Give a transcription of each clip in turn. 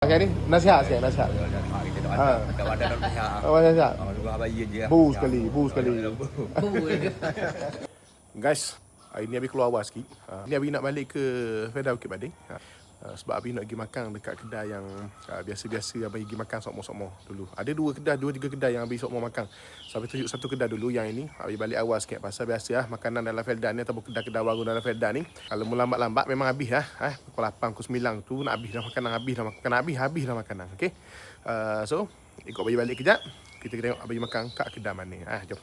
Ni nasihat sikit, nasihat. Dekat badan orang pihak. Nasihat. Dua bayi je. Bu sekali. Guys, hari ni Abi keluar awal sikit. Ni Abi nak balik ke Fedah Bukit Bading. Sebab Abi nak pergi makan dekat kedai yang biasa-biasa Abi pergi makan sokmo-sokmo dulu. Ada dua tiga kedai yang Abi sokmo makan. So Abi tunjuk satu kedai dulu yang ini. Abi balik awal sikit pasal biasa makanan dalam Felda ni ataupun kedai-kedai baru dalam Felda ni. Kalau melambat-lambat memang habis pukul 8, pukul 9 tu nak habis dah makanan, habis dah makanan. Okey. So ikut Abi balik kejap. Kita tengok Abi makan kat kedai mana. Jom.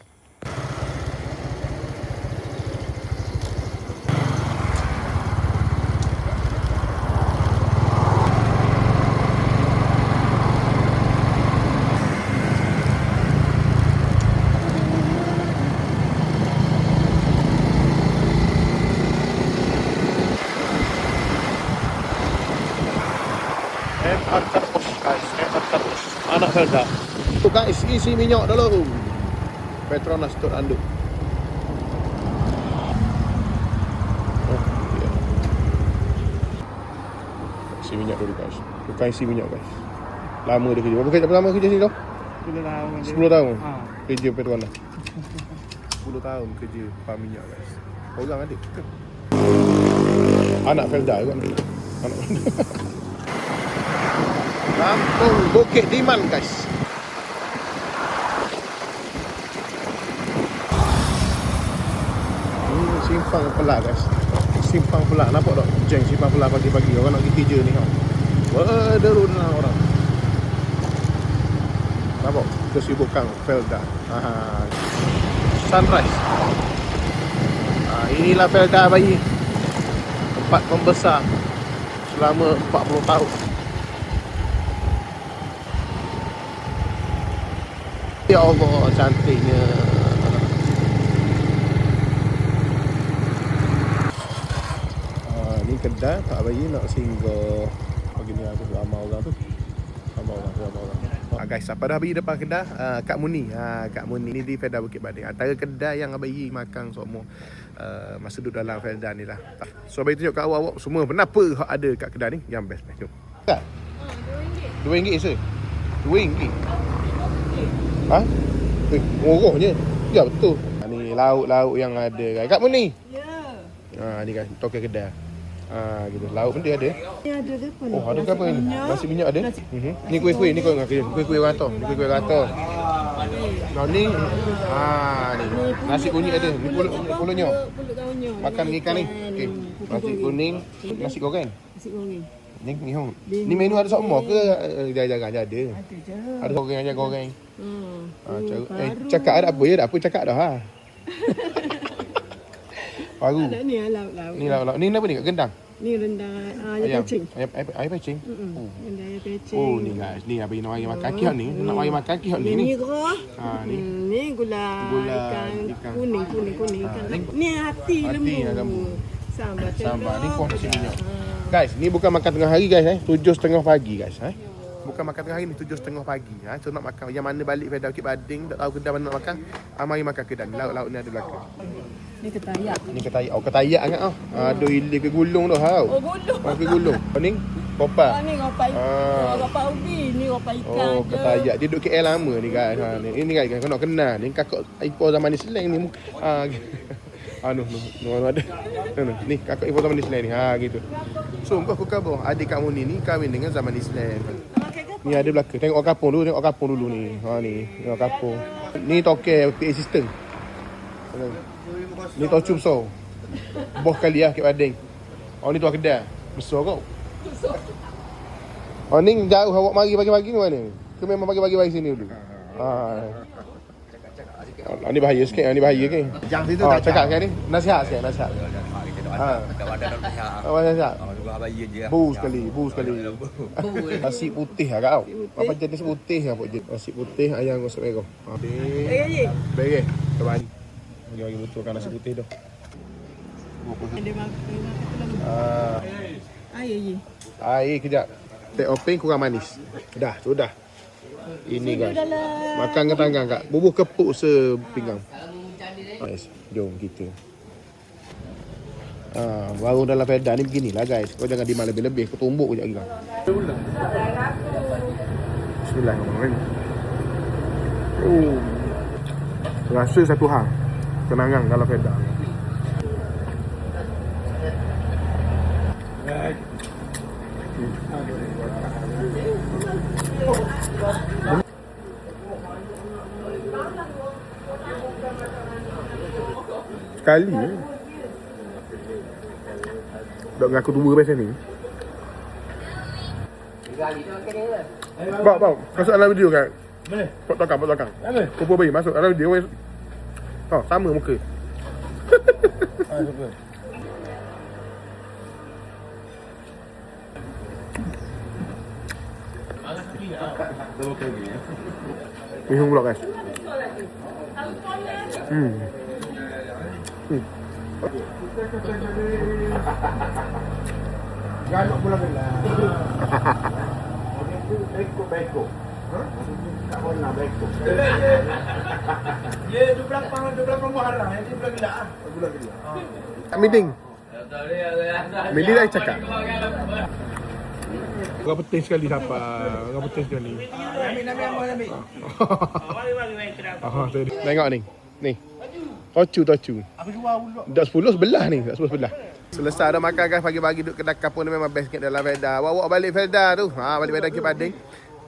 Anak Felda. Tu guys, isi minyak dulu. Petronas tu anduk. Isi minyak dulu guys. Tukang isi minyak guys. Lama dia kerja. Berapa lama kerja sini tu? 10 tahun. 10 tahun. Ha. Kerja Petronas. 10 tahun kerja pam minyak guys. Orang ada. Anak Felda juga. Anak Felda. Kampung Bukit Diman guys. Ini simpang Pelak guys. Simpang Pelak, nampak tak? Jeng simpang Pelak pagi-pagi orang nak pergi kerja ni tau. Berderunan orang. Nampak kesibukan Felda. Sunrise. Inilah Felda bayi. Tempat pembesar selama 40 tahun. Ya Allah, cantiknya. Ni kedai Pak Bayi nak singgah. Pagi ni ada ramai orang tu. Ramai orang. Guys, apa dah pergi depan kedai? Kak Muni. Kak Muni ni di Fedah Bukit Bading. Antara kedai yang Abayi makan semua masa duduk dalam Felda ni lah. So Abayi tunjuk kat awak semua kenapa ada kat kedai ni yang best. Jom. Tak? RM2 se? RM2? Murahnya. Ya betul. Ni lauk-lauk yang ada guys. Kat Muni. Ya. Ni guys, toke kedai. Gitu. Lauk pun dia ada. Ni ada apa ni? Oh, ada apa ni? Nasi minyak ada. Ni kuih-kuih ni kau ingat ke? Kuih-kuih rata. Ni kuih-kuih rata. Ni nasi kuning ada. Ni pulutnya. Makan ikan ni. Okey. Nasi kuning, nasi goreng. Nasi goreng. Ni menu ada semua ke? Jarang-jarang je ada. Ada je. Ada goreng aja goreng. Cakap ada apa ya? Tak apa cakap dah baru. Ada ni lauk-lauk. Ni lauk-lauk. Ni apa ni kat gendang? Ni rendang ayam pecing. Ayam pecing. Rendang ayam pecing. Oh ni guys, ni abang nak mari makan kihok ni. Nak mari makan kihok ni. Ni gerah. Ni. Ni gula ikan kuning ikan. Ni hati lembu. Sambal Ni kuah nasi minyak. Guys, ni bukan makan tengah hari guys 7:30 pagi guys Bukan makan tengah hari ni 7:30 pagi. So nak makan yang mana balik Fedah Bukit Bading, tak tahu kedai mana nak makan, mari makan kedai. Lauk-lauk ni ada belakang. Ni ketayak. Ni ketayak. Oh ketayak sangat Aduh ilik ke gulung dah Oh gulung. Ke gulung. Ni kopa. Ni ropai. Ropai ubi, ni ropai ikan. Oh ketayak. Dia duduk KL lama ni guys. Ini guys kau nak kenal. Ni kakak Ipoh zaman ni Seleng ni. Ada. Ni kakak Ipoh zaman Islam ni. Gitu. So aku khabar adik Kak Muni ni kahwin dengan zaman Islam. Ni ada belakang. Tengok orang kampung dulu ni. Ni orang kampung. Ni toke PA system. Ni tau cum so. Boh kali Bukit Bading. Ni tuan kedai. Besar kau. Ni jauh awak mari pagi-pagi ni mana? Ke memang pagi-pagi mari sini dulu? Ni bahaya sikit. Ni bahaya ke? Jang situ tak cakap kan ni? Nasihat sikit. Dekat badan orang pihak. Nasihat. Dua bayi je. Bu sekali. Nasi putih lah kau. Apa jenis putih apa je? Nasi putih ayam gosok merah. Baik. Teman. Bagi betul kan nasi putih tu. Dia makan air. Air kejap. Teh openg kurang manis. Sudah. Ini guys. Makan ke tangan kak. Bubuh kepuk sepinggang. Nice. Jom kita. Baru dalam Fedah ni beginilah guys. Kau jangan demand lebih-lebih. Kau tumbuk je lagi kau. Bismillahirrahmanirrahim. Rasa satu hal kenangan dalam Fedah. Sekali dok dengan aku tua biasa ni. Bau, masuk dalam video kan? Boleh. Pot tokang. Boleh. Kupu bayi masuk dalam video. Oh, sama muka. Super. Minum pula guys. Galak pula lah. Beko. Tak boleh beko. Ye, 12 Muharram, ini bulan gila ah. Bulan gila. Meeting. Meeting dah cakap. Orang penting sekali siapa? Orang penting sekali. Tengok ni. Ni. Tocu. Aku jual pula. Dah 10 sebelah ni. Dah 10 sebelah. Selesai dah makan kan pagi-pagi duduk kedai kapur ni memang best kat dalam Fedah. Bawa balik Fedah tu. Balik Fedah ke Pading.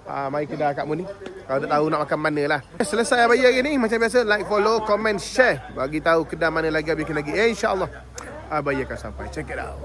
Mari kedai kat mu ni. Kalau tak tahu nak makan mana lah. Selesai abang hari ni macam biasa like, follow, comment, share. Bagi tahu kedai mana lagi habis lagi. InsyaAllah abang akan sampai. Check it out.